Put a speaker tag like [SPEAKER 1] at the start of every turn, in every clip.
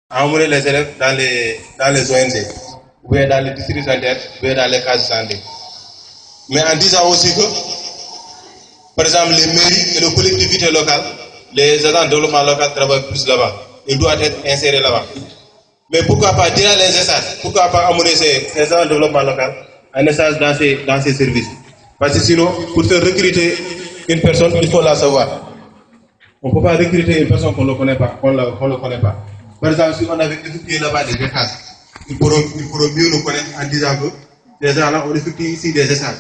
[SPEAKER 1] à emmener les élèves dans les ONG, ou bien dans les districts sanitaires, ou bien dans les cases de santé. Mais en disant aussi que, par exemple, les mairies et les collectivités locales, les agents de développement local travaillent plus là-bas. Ils doivent être insérés là-bas. Mais pourquoi pas dire les SAG, pourquoi pas amener ces agents de développement local en SAG dans ces services? Parce que sinon, pour faire recruter une personne, il faut la savoir. On ne peut pas recruter une personne qu'on ne connaît pas, Par exemple, si on avait effectué là-bas des SAG, ils pourront mieux nous connaître en disant que ces gens-là ont effectué ici des SAG.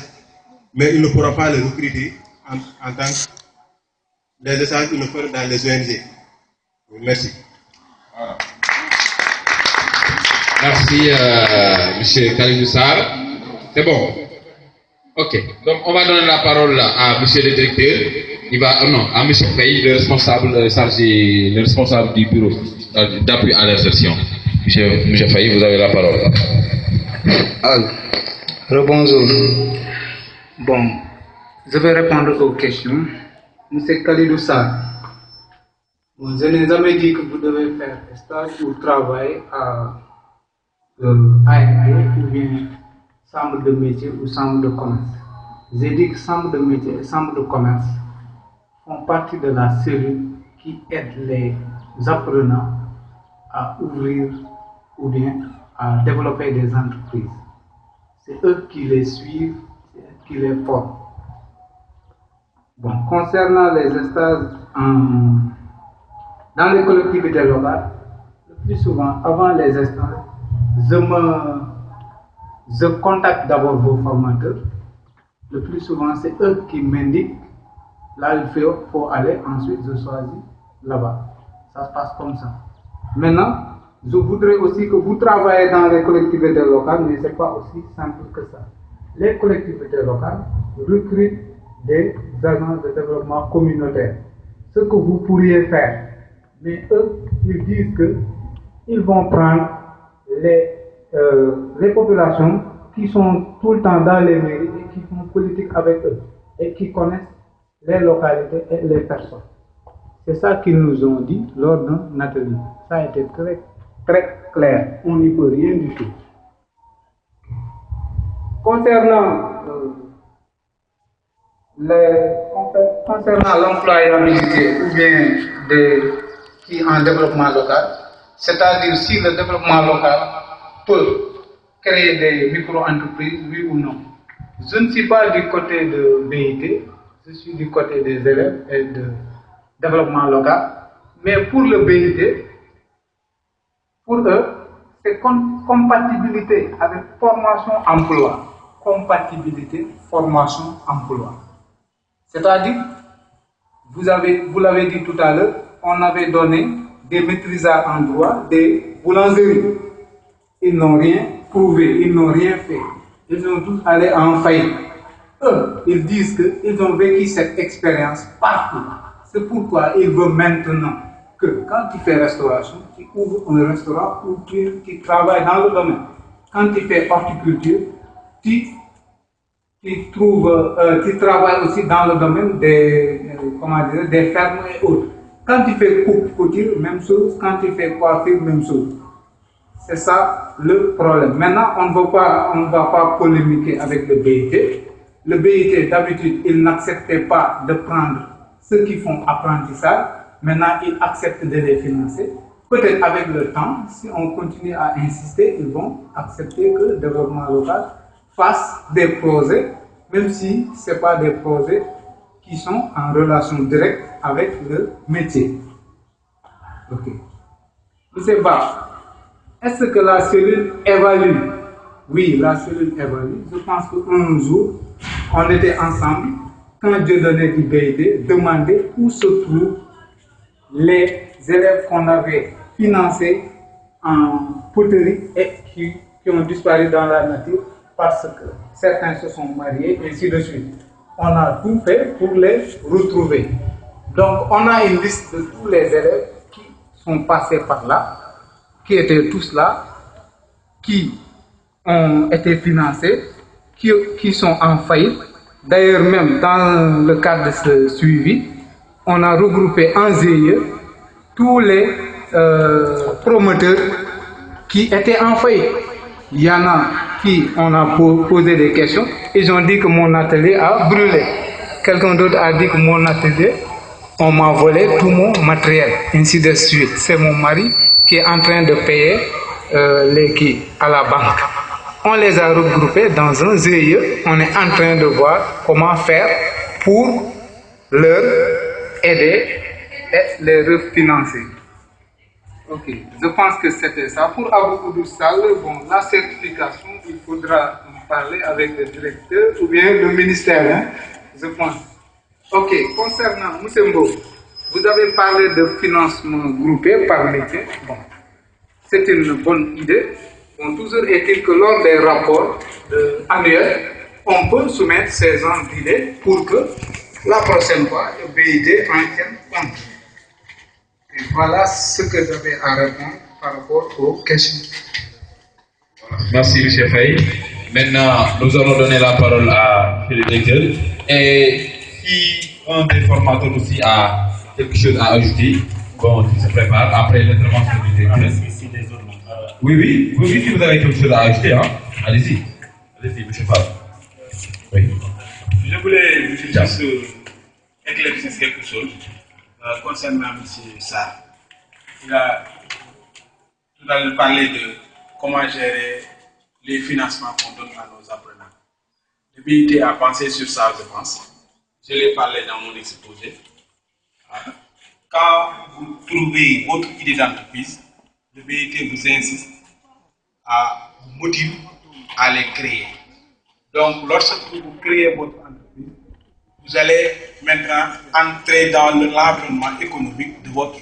[SPEAKER 1] Mais ils ne pourront pas les recruter en tant que les SAG qu'ils le feront dans les ONG. Merci.
[SPEAKER 2] Voilà. Merci, M. Khalidou Sarr. C'est bon. Ok. Donc, on va donner la parole à M. le directeur. À M. Faye, le responsable du bureau d'appui à l'insertion. M. Faye, vous avez la parole.
[SPEAKER 3] Rebonjour. Bon, je vais répondre aux questions. M. Khalidou Sarr. Bon, je n'ai jamais dit que vous devez faire stage ou travail à AMP ou bien chambre de métier ou chambre de commerce. J'ai dit que chambre de métier et chambre de commerce font partie de la cellule qui aide les apprenants à ouvrir ou bien à développer des entreprises. C'est eux qui les suivent, c'est eux qui les forment. Bon, concernant les stages dans les collectivités locales, le plus souvent, avant les stages, je contacte d'abord vos formateurs. Le plus souvent, c'est eux qui m'indiquent là il faut aller, ensuite je choisis là-bas. Ça se passe comme ça. Maintenant, je voudrais aussi que vous travaillez dans les collectivités locales, mais ce n'est pas aussi simple que ça. Les collectivités locales recrutent des agents de développement communautaire. Ce que vous pourriez faire, mais eux, ils disent qu'ils vont prendre les populations qui sont tout le temps dans les mairies et qui font politique avec eux et qui connaissent les localités et les personnes. C'est ça qu'ils nous ont dit lors d'un atelier. Ça a été très, très clair. On n'y peut rien du tout. Concernant l'employabilité ou bien qui en développement local, c'est-à-dire si le développement local peut créer des micro-entreprises, oui ou non. Je ne suis pas du côté de BIT, je suis du côté des élèves et de développement local, mais pour le BIT, pour eux, c'est compatibilité avec formation-emploi. Compatibilité, formation-emploi. C'est-à-dire, vous l'avez dit tout à l'heure, on avait donné des maîtrisards en droit, des boulangeries. Ils n'ont rien prouvé, ils n'ont rien fait. Ils sont tous allés en faillite. Eux, ils disent qu'ils ont vécu cette expérience partout. C'est pourquoi ils veulent maintenant que quand tu fais restauration, tu ouvres un restaurant ou tu travailles dans le domaine. Quand tu fais horticulture, tu travailles aussi dans le domaine des fermes et autres. Quand tu fais couture, même chose. Quand tu fais coiffure, même chose. C'est ça le problème. Maintenant, on ne va pas polémiquer avec le BIT. Le BIT, d'habitude, il n'acceptait pas de prendre ceux qui font apprentissage. Maintenant, il accepte de les financer. Peut-être avec le temps, si on continue à insister, ils vont accepter que le développement local fasse des projets, même si ce n'est pas des projets qui sont en relation directe avec le métier. Ok. Monsieur Ba, est-ce que la cellule évalue? Oui, la cellule évalue. Je pense qu'un jour, on était ensemble, quand Dieu donnait du BID, demander où se trouvent les élèves qu'on avait financés en poterie et qui ont disparu dans la nature parce que certains se sont mariés et ainsi de suite. On a tout fait pour les retrouver. Donc, on a une liste de tous les élèves qui sont passés par là, qui étaient tous là, qui ont été financés, qui sont en faillite. D'ailleurs, même dans le cadre de ce suivi, on a regroupé en GIE tous les promoteurs qui étaient en faillite. Il y en a qui on a posé des questions, ils ont dit que mon atelier a brûlé. Quelqu'un d'autre a dit que mon atelier, on m'a volé tout mon matériel, ainsi de suite. C'est mon mari qui est en train de payer les qui à la banque. On les a regroupés dans un GIE. On est en train de voir comment faire pour leur aider et les refinancer. Ok, je pense que c'était ça. Pour Abou Sall, bon, la certification, il faudra en parler avec le directeur ou bien le ministère, hein, je pense. Ok, concernant M. Mbo, vous avez parlé de financement groupé par métier. Bon, c'est une bonne idée. Bon, toujours est-il que lors des rapports annuels, on peut soumettre ces gens d'idées pour que la prochaine fois, le BID en tienne compte. Et voilà ce que j'avais à répondre par rapport aux questions.
[SPEAKER 2] Merci, M. Faye. Maintenant, nous allons donner la parole à M. le directeur. Et si un des formateurs aussi a quelque chose à ajouter, bon, il se prépare après l'intervention du directeur. Oui, si vous avez quelque chose à ajouter, hein, allez-y, M. Fall. Oui.
[SPEAKER 4] Je voulais juste éclaircir quelque chose concernant M. Sarr. Il a tout à l'heure parlé de comment gérer les financements qu'on donne à nos apprenants. Le BIT a pensé sur ça, je pense. Je l'ai parlé dans mon exposé. Quand vous trouvez votre idée d'entreprise, le BIT vous insiste à vous motiver à les créer. Donc, lorsque vous créez votre entreprise, vous allez maintenant entrer dans l'environnement économique de votre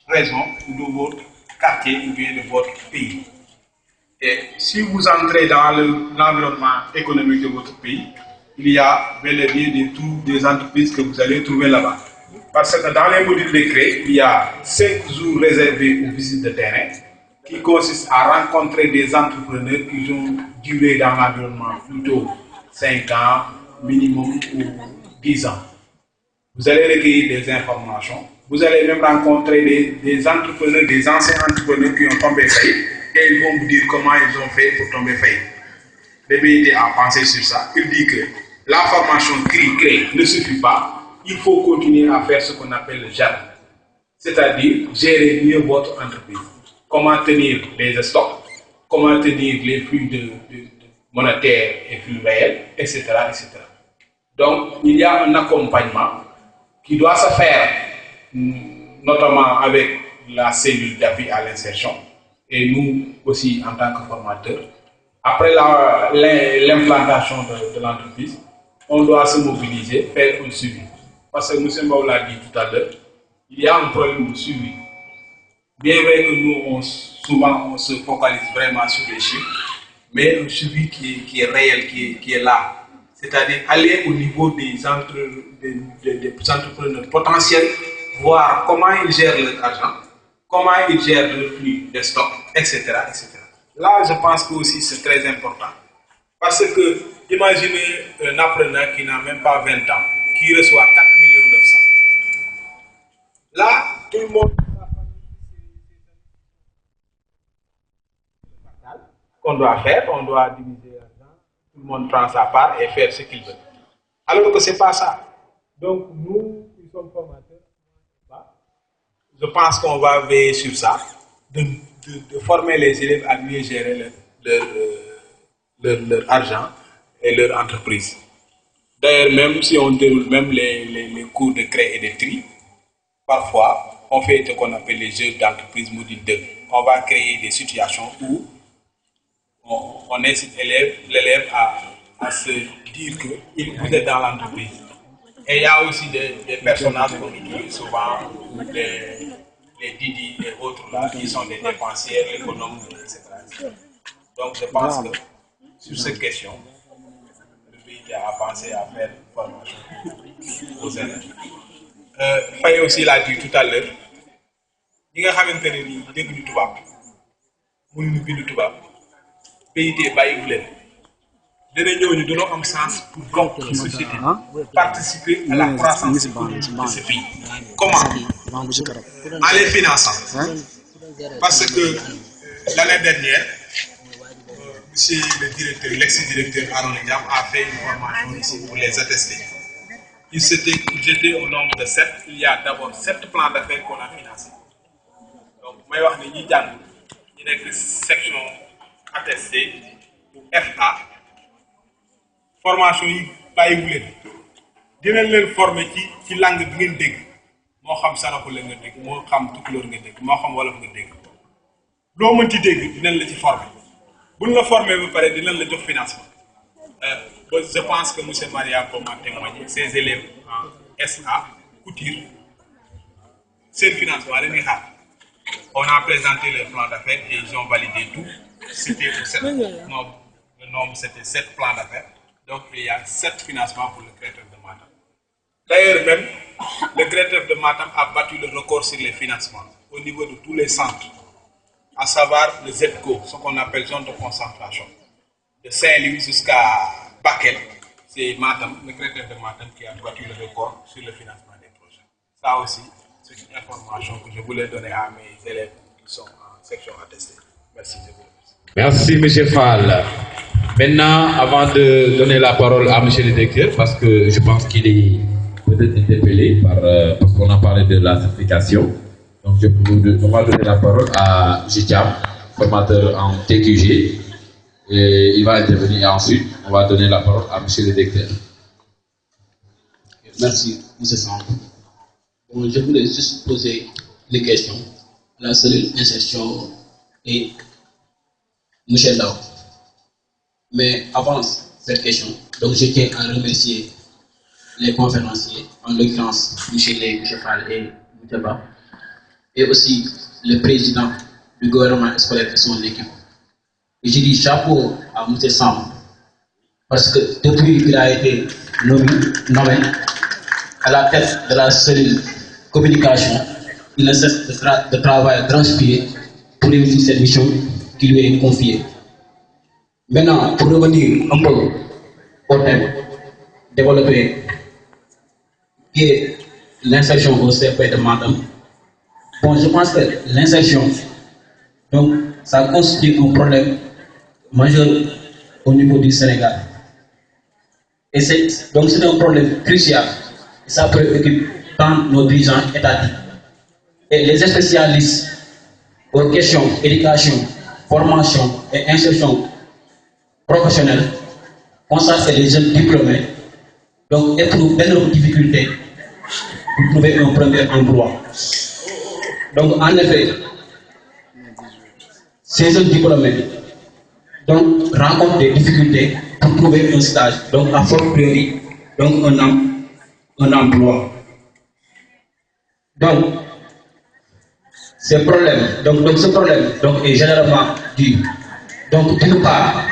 [SPEAKER 4] région, ou de votre quartier, ou bien de votre pays. Et si vous entrez dans l'environnement économique de votre pays, il y a bel et bien des entreprises que vous allez trouver là-bas. Parce que dans les modules de créer, il y a 5 jours réservés aux visites de terrain qui consistent à rencontrer des entrepreneurs qui ont duré dans l'environnement plutôt 5 ans, minimum ou 10 ans. Vous allez recueillir des informations. Vous allez même rencontrer des entrepreneurs, des anciens entrepreneurs qui ont tombé faillite et ils vont vous dire comment ils ont fait pour tomber faillite. Le BIT a pensé sur ça. Il dit que la formation créée ne suffit pas. Il faut continuer à faire ce qu'on appelle le jardin, c'est-à-dire gérer mieux votre entreprise. Comment tenir les stocks, comment tenir les flux monétaires et flux réels, etc., etc. Donc, il y a un accompagnement qui doit se faire, notamment avec la cellule d'appui à l'insertion, et nous aussi en tant que formateurs. Après l'implantation de l'entreprise, on doit se mobiliser, faire un suivi. Parce que M. Mbaou l'a dit tout à l'heure, il y a un problème de suivi. Bien vrai que nous, souvent, on se focalise vraiment sur les chiffres, mais un suivi qui est réel, qui est là. C'est-à-dire aller au niveau des entrepreneurs potentiels, voir comment ils gèrent leur argent, comment ils gèrent le flux de stock, etc., etc. Là, je pense que aussi c'est très important. Parce que, imaginez un apprenant qui n'a même pas 20 ans, qui reçoit 4 900 000. Là, tout le monde qu'on doit faire, on doit diviser l'argent, tout le monde prend sa part et faire ce qu'il veut. Alors que ce n'est pas ça. Donc, nous, qui sommes formateurs, je pense qu'on va veiller sur ça, de former les élèves à mieux gérer leur argent et leur entreprise. D'ailleurs, même si on déroule même les cours de créer et de tri, parfois, on fait ce qu'on appelle les jeux d'entreprise module 2. On va créer des situations où on incite l'élève à se dire que vous êtes dans l'entreprise. Et il y a aussi des personnages qu'on utilise souvent, les Didi et autres là, qui sont des dépensiers, économes, etc. Donc je pense que sur cette question, le BIT a pensé à faire une formation aux élèves. Faye aussi l'a dit tout à l'heure, ñi nga xamante ne nii dégguñu tubaab mënuñu bind tubaab BIT bàyyiwu leen dana ñëw ñu dañoo am sens pour bokk ci société participer à la croissance économique de ce pays. Comment? en les finançant. Parce que l'année dernière, monsieur le directeur, l'ex-directeur Aaron Ndiam a fait une formation ici pour les attester. Ils étaient au nombre de 7. Il y a d'abord 7 plans d'affaires qu'on a financés. Donc, je vais vous dire qu'il y a une section attestée pour FA. Formation, il vous dinañ leen former ci langue bi ngeen dégg moo xam saraxule nga dégg moo xam tukulóor nga dégg moo xam wolof nga dégg loo mënti dégg dinañ la ci former buñ la former ba pare dinañ la jox financement je pense que monsieur Maria peut m'en témoigner ses élèves en SA couture c'est le financement la ñuy xaar on a présenté le plan d'affaires et ils ont validé tout c'était pour 7 nombre le nombre c'était 7 plans d'affaires donc il y a 7 financements pour le créateur de Matam. D'ailleurs même, le greffe de Matam a battu le record sur les financements au niveau de tous les centres, à savoir le ZCO, ce qu'on appelle zone de concentration. De Saint-Louis jusqu'à Bakel, c'est Matam, le greffe de Matam qui a battu le record sur le financement des projets. Ça aussi, c'est une information que je voulais donner à mes élèves qui sont en section attestée. Merci, je vous remercie.
[SPEAKER 2] Merci, M. Fall. Maintenant, avant de donner la parole à M. le directeur, parce que je pense qu'il est peut-être interpellé parce qu'on a parlé de la certification. Donc, on va donner la parole à Jitiam, formateur en TQG. Et il va intervenir et ensuite, on va donner la parole à M. le directeur.
[SPEAKER 5] Merci, M. Samb. Bon, je voulais juste poser les questions. La cellule insertion et M. Ndao. Mais avant cette question, donc je tiens à remercier les conférenciers, en l'occurrence M. Fall et M. Ba, et aussi le président du gouvernement scolaire et son équipe. Et je dis chapeau à M. Samb, parce que depuis qu'il a été nommé à la tête de la cellule communication, il ne cesse de travailler transpirer pour réussir cette mission qui lui est confiée. Maintenant, pour revenir un peu au thème développé, qui est l'insertion au CP de Matam. Bon, je pense que l'insertion, donc, ça constitue un problème majeur au niveau du Sénégal. Et donc c'est un problème crucial. Et ça préoccupe tant nos dirigeants étatiques. Et les spécialistes aux questions éducation, formation et insertion professionnelle constatent que les jeunes diplômés donc éprouvent d'énormes difficultés pour trouver un premier emploi. Donc en effet, ces jeunes diplômés donc rencontrent des difficultés pour trouver un stage, donc à fortiori donc un emploi. Donc ce problème donc est généralement dû donc d'une part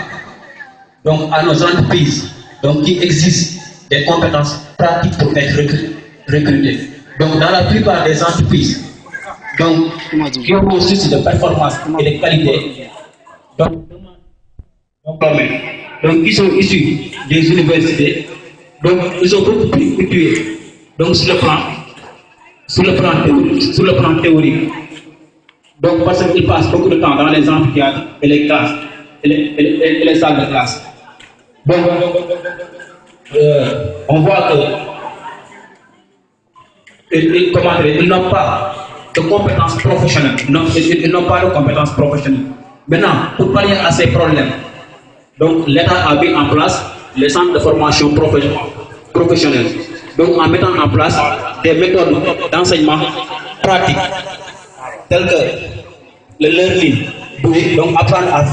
[SPEAKER 5] donc à nos entreprises donc qui existent des compétences pratiques pour être recrutées. Donc dans la plupart des entreprises donc qui ont un souci de performance et de qualité donc qui sont issus des universités, donc ils sont beaucoup plus situés donc sur le plan théorique. Donc parce qu'ils passent beaucoup de temps dans les amphithéâtres et les classes et les salles de classe. Donc on voit que ils n'ont pas de compétences professionnelles. Ils n'ont pas de compétences professionnelles. Maintenant, pour pallier à ces problèmes, donc l'État a mis en place les centres de formation professionnelle. Donc en mettant en place des méthodes d'enseignement pratiques telles que le learning, donc apprendre à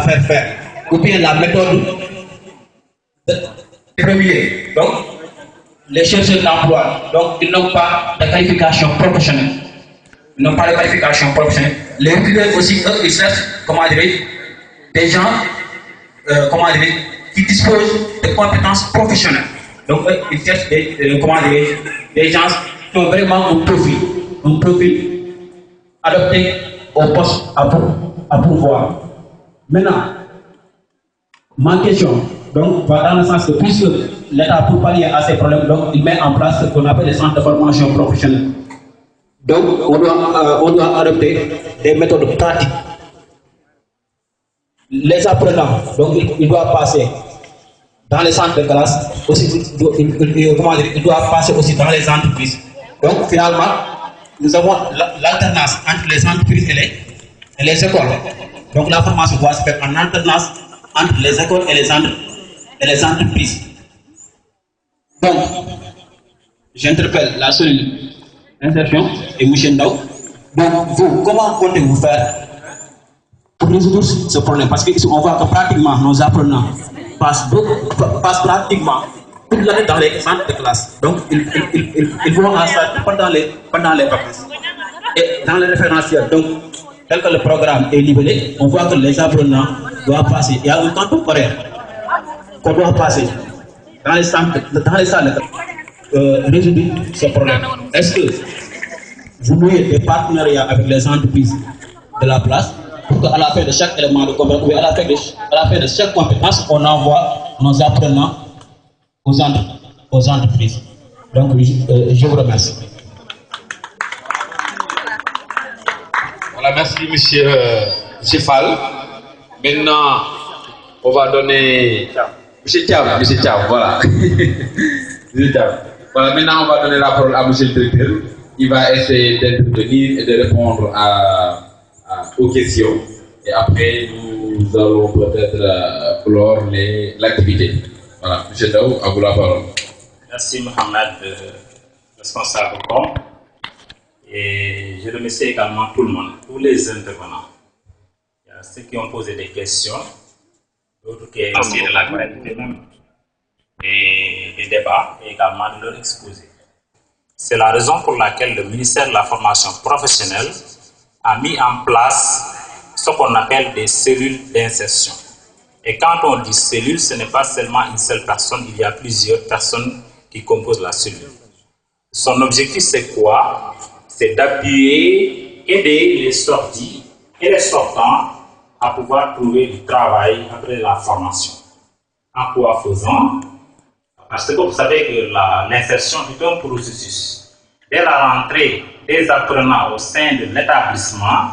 [SPEAKER 5] faire faire, ou bien la méthode de premier. Donc les chercheurs d'emploi, donc ils n'ont pas de qualification professionnelle. Ils n'ont pas de qualification professionnelle. Les recruteurs aussi, eux, ils cherchent, des gens, qui disposent de compétences professionnelles. Donc, eux, ils cherchent des gens qui ont vraiment un profil adapté au poste à pourvoir. Maintenant, ma question, donc, va dans le sens que puisque l'État, pour pallier à ces problèmes, donc, il met en place ce qu'on appelle les centres de formation professionnelle. Donc, on doit adopter des méthodes pratiques. Les apprenants, donc, ils doivent passer dans les centres de classe, aussi, ils doivent passer aussi dans les entreprises. Donc, finalement, nous avons l'alternance entre les entreprises et les écoles. Donc, la formation doit se faire en alternance entre les écoles et les entreprises. Donc, j'interpelle la cellule insertion et M. Ndao. Donc, vous, comment comptez-vous faire pour résoudre ce problème? Parce qu'on voit que pratiquement nos apprenants passent pratiquement toute l'année dans les centres de classe. Donc, ils vont en salle pendant les vacances. Et dans les référentiels, donc, tel que le programme est libellé, on voit que les apprenants doivent passer. Il y a un temps horaire qu'on doit passer dans les salles résoudre ce problème. Est-ce que vous nouez des partenariats avec les entreprises de la place pour qu'à la fin de chaque élément de compétence, ou à la fin de chaque compétence, on envoie nos apprenants aux entreprises. Donc, je vous remercie.
[SPEAKER 2] Voilà, merci monsieur Fall. Maintenant, on va donner... Monsieur Thiam, voilà. Monsieur Thiam. Voilà, maintenant on va donner la parole à monsieur le directeur. Il va essayer d'intervenir et de répondre aux questions. Et après, nous allons peut-être clore l'activité. Voilà, monsieur Daou, à vous la parole.
[SPEAKER 6] Merci Mohamed, responsable com. Et je remercie également tout le monde, tous les intervenants. Il y a ceux qui ont posé des questions, d'autres qui ont essayé de la correcter même, et des débats, et également de leur exposer. C'est la raison pour laquelle le ministère de la formation professionnelle a mis en place ce qu'on appelle des cellules d'insertion. Et quand on dit cellule, ce n'est pas seulement une seule personne, il y a plusieurs personnes qui composent la cellule. Son objectif, c'est quoi? C'est d'appuyer, aider les sortis et les sortants à pouvoir trouver du travail après la formation. En quoi faisant? Parce que vous savez que l'insertion est un processus. Dès la rentrée des apprenants au sein de l'établissement,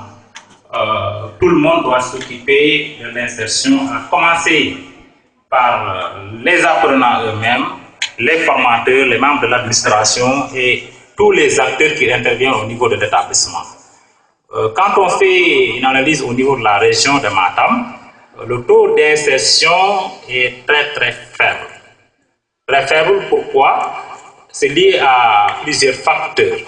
[SPEAKER 6] tout le monde doit s'occuper de l'insertion, à commencer par les apprenants eux-mêmes, les formateurs, les membres de l'administration et tous les acteurs qui interviennent au niveau de l'établissement. Quand on fait une analyse au niveau de la région de Matam, le taux d'insertion est très très faible. Très faible, pourquoi? C'est lié à plusieurs facteurs.